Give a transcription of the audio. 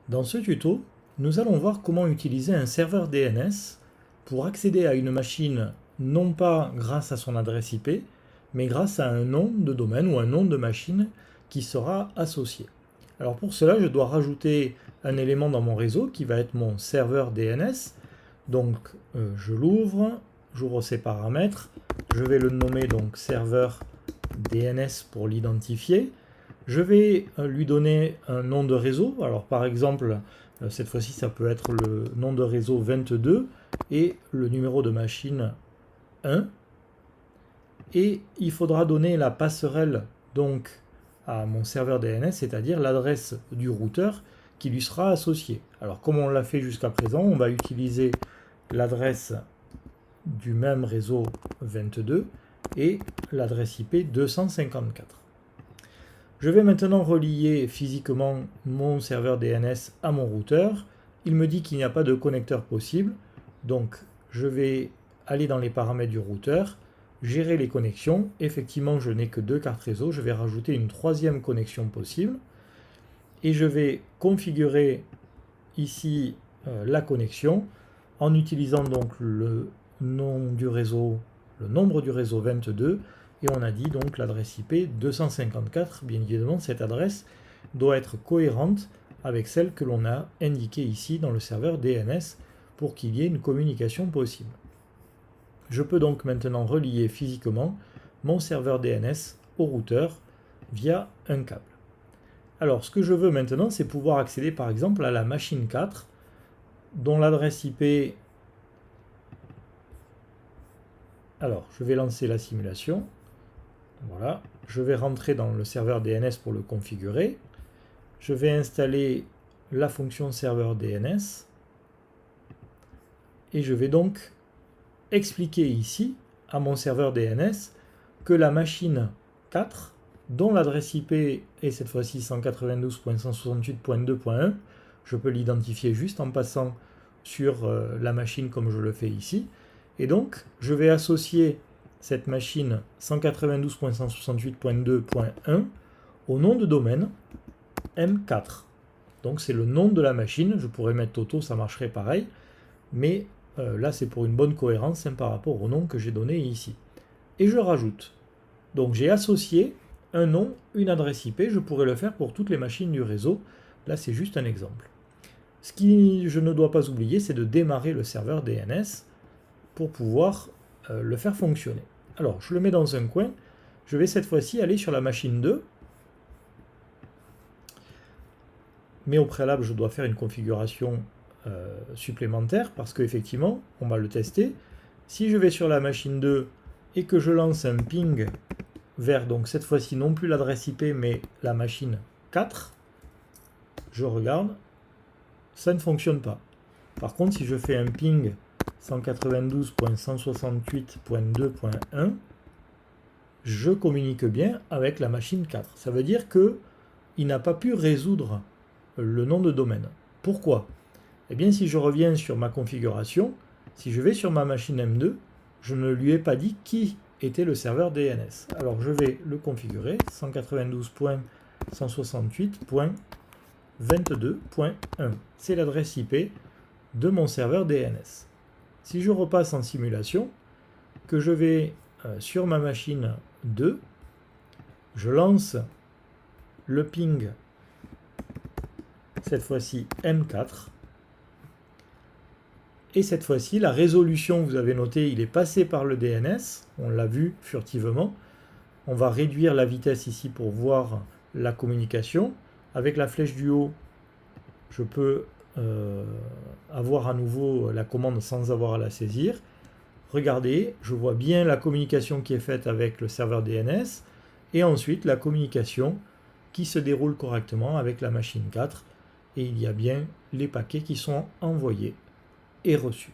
Dans ce tuto, nous allons voir comment utiliser un serveur DNS pour accéder à une machine non pas grâce à son adresse IP, mais grâce à un nom de domaine ou un nom de machine qui sera associé. Alors pour cela, je dois rajouter un élément dans mon réseau qui va être mon serveur DNS. Donc je l'ouvre, j'ouvre ses paramètres, je vais le nommer donc serveur DNS pour l'identifier. Je vais lui donner un nom de réseau. Alors par exemple, cette fois-ci ça peut être le nom de réseau 22 et le numéro de machine 1. Et il faudra donner la passerelle donc à mon serveur DNS, c'est-à-dire l'adresse du routeur qui lui sera associée. Alors comme on l'a fait jusqu'à présent, on va utiliser l'adresse du même réseau 22 et l'adresse IP 254. Je vais maintenant relier physiquement mon serveur DNS à mon routeur. Il me dit qu'il n'y a pas de connecteur possible, donc je vais aller dans les paramètres du routeur, gérer les connexions. Effectivement, je n'ai que 2 cartes réseau, je vais rajouter une 3e connexion possible et je vais configurer ici la connexion en utilisant donc le nom du réseau, le nombre du réseau 22, et on a dit donc l'adresse IP 254. Bien évidemment, cette adresse doit être cohérente avec celle que l'on a indiquée ici dans le serveur DNS pour qu'il y ait une communication possible. Je peux donc maintenant relier physiquement mon serveur DNS au routeur via un câble. Alors, ce que je veux maintenant, c'est pouvoir accéder par exemple à la machine 4 dont l'adresse IP... Alors, je vais lancer la simulation. Voilà, je vais rentrer dans le serveur DNS pour le configurer. Je vais installer la fonction serveur DNS. Et je vais donc expliquer ici à mon serveur DNS que la machine 4, dont l'adresse IP est cette fois-ci 192.168.2.1, je peux l'identifier juste en passant sur la machine comme je le fais ici. Et donc, je vais associer cette machine 192.168.2.1 au nom de domaine M4. Donc c'est le nom de la machine, je pourrais mettre Toto, ça marcherait pareil, mais là c'est pour une bonne cohérence par rapport au nom que j'ai donné ici. Et je rajoute. Donc j'ai associé un nom, une adresse IP, je pourrais le faire pour toutes les machines du réseau, là c'est juste un exemple. Ce que je ne dois pas oublier, c'est de démarrer le serveur DNS pour pouvoir le faire fonctionner. Alors, je le mets dans un coin. Je vais cette fois-ci aller sur la machine 2. Mais au préalable, je dois faire une configuration supplémentaire parce qu'effectivement, on va le tester. Si je vais sur la machine 2 et que je lance un ping vers, donc cette fois-ci, non plus l'adresse IP, mais la machine 4, je regarde, ça ne fonctionne pas. Par contre, si je fais un ping 192.168.2.1, je communique bien avec la machine 4. Ça veut dire qu'il n'a pas pu résoudre le nom de domaine. Pourquoi? Eh bien, si je reviens sur ma configuration, si je vais sur ma machine M2, je ne lui ai pas dit qui était le serveur DNS. Alors, je vais le configurer, 192.168.22.1. C'est l'adresse IP de mon serveur DNS. Si je repasse en simulation, que je vais sur ma machine 2, je lance le ping, cette fois-ci M4, et cette fois-ci, la résolution, vous avez noté, il est passé par le DNS, on l'a vu furtivement. On va réduire la vitesse ici pour voir la communication. Avec la flèche du haut, je peux avoir à nouveau la commande sans avoir à la saisir. Regardez, je vois bien la communication qui est faite avec le serveur DNS et ensuite la communication qui se déroule correctement avec la machine 4 et il y a bien les paquets qui sont envoyés et reçus.